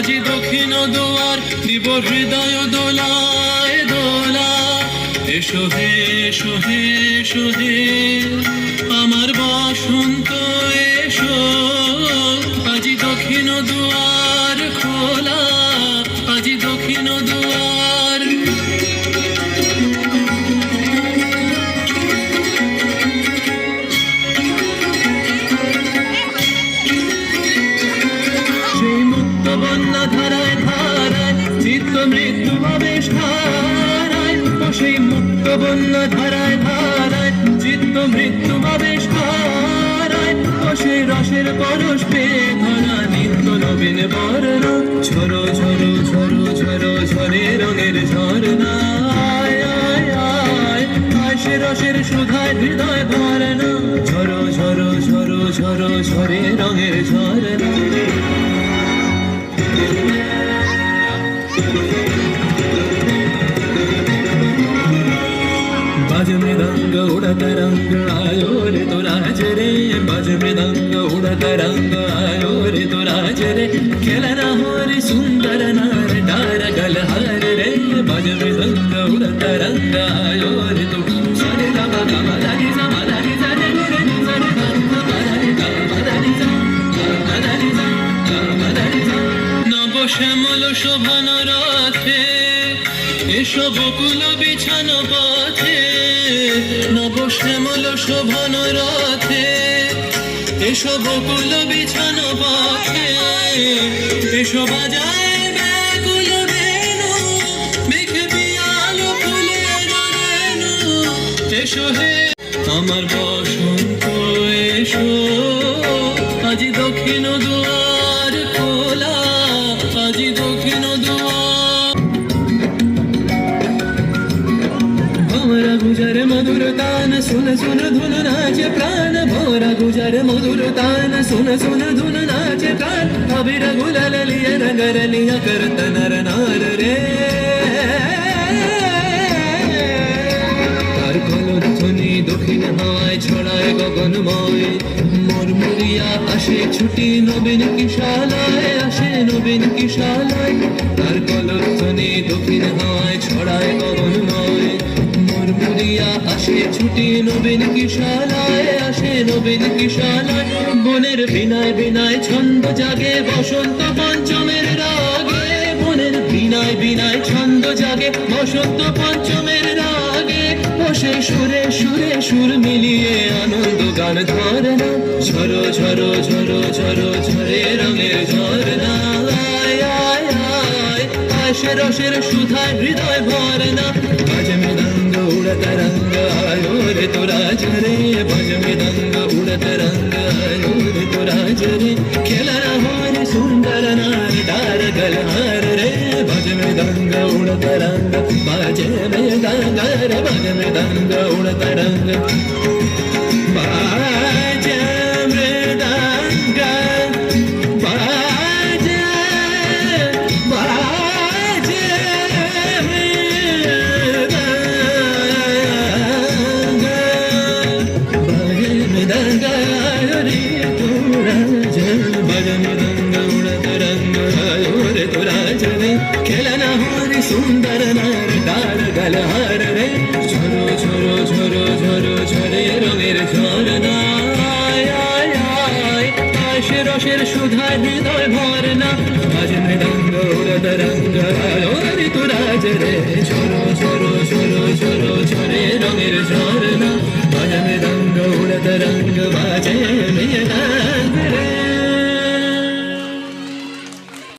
আজি দক্ষিণ দুয়ার দিব হৃদয় দোলায় দোলা। এসো হে এসো হে এসো হে আমার বসন্ত এসো, আজি দক্ষিণ দুয়ার খোলা, আজি দক্ষিণ দুয়ার। সেই মুক্ত বন্যা ধারায় ধারায় চিত্ত মৃত্যু আবেশ ধারায়, সেই মুক্ত বন্যা ধারায় ধারায় চিত্ত মৃত্যু আবেশ ধারায়, সেই রসের পরশ পেয়ে ধরা নিত্য নবীন বর্ণ। ঝরো ঝরো ঝরো ঝরো ঝরে রঙের ঝরনা, সে রসের সুধায় হৃদয় ভরনা। ঝরো ঝরো ঝরো ঝরো ঝরে রঙের ঝরনা। बाज मृदंग उड़त रंग आयो रे तो राज रे, बाज मृदंग उड़त रंग आयो रे तो राज रे, खेलना हो रे सुंदर नार डार गलहार रे। बाज मृदंग उड़त रंग आयो रे तो सरे गा मा गा मा दा नी सा मा दा नी सा रे रे नी सा रे गा मा दा नी गा मा दा नी सा गा मा दा नी सा गा मा दा नी सा। নব শ্যামল শোভন রথে এসো বকুল বিছানো পথে, নব শ্যামল শোভন রথে এসো বকুল বিছানো পথে, এসো বাজায় ব্যাকুল বেণু মেঘে পিয়ালো ফুলের রেণু। এসো হে আমার বসন্ত এসো, আজি দক্ষিণ দুয়ার খোলা, আজি দক্ষিণ দুয়ার। ভোরা গুজর মধুর তান सुन सुन धुन नाचे प्राण, भोरा गुजर मधुर तान सुन सुन धुन नाचे प्राण। अबीर गुलाल लिया नगर लिया करत नर नार रे, তার কলধ্বনি দক্ষিণ হাওয়ায় ছড়ায় গগনময়। মুরমুরিয়া আসে ছুটি নবীন কিশালায়, আসে নবীন কিশালায়। তার কলধ্বনি দক্ষিণ হাওয়ায় ছড়ায় গগনময়। মুরমুরিয়া আসে ছুটি নবীন কিশালায়, আসে নবীন কিশালায়। বনের বিনায় বিনায় ছন্দ জাগে বসন্ত পঞ্চমের রাগে, বনের বিনায় বিনায় ছন্দ জাগে বসন্ত পঞ্চমের রাগে। বসে সুরে সুরে সুর মিলিয়ে আনন্দ গান ধরনা। ঝরো ঝরো ঝরো ঝরো ঝরে রঙের ঝরনা, সে রসের সুধায় হৃদয় ভরনা। বাজ মৃদঙ্গ উড়ত রঙ্গ আयो रे तो राज रे, बाज मृदंग उड़त रंग आयो रे तो राज रे, खेलना हो रे सुंदर नार डार गलहार रे। बाज मृदंग उड़त रंग बाजे मृदंग रे, बाज मृदंग उड़त रंग बाजे मृदंग बाजे बाजे मृदंग रे तो राज, बाज मृदंग उड़त रंग आयो रे तो राज रे, खेलना हो रे सुंदर नार डार गलहार रे। झरो झरो झरो झरो झरे রঙের ঝরনা, সে রসের সুধায় হৃদয় ভরনা। বাজ মৃদঙ্গ উড়ত রঙ্গ আयो রে তো রাজ রে, ঝরো ঝরো ঝরো ঝরো ঝরে রঙের ঝরনা। বাজ মৃদঙ্গ উড়ত রঙ্গ বাজে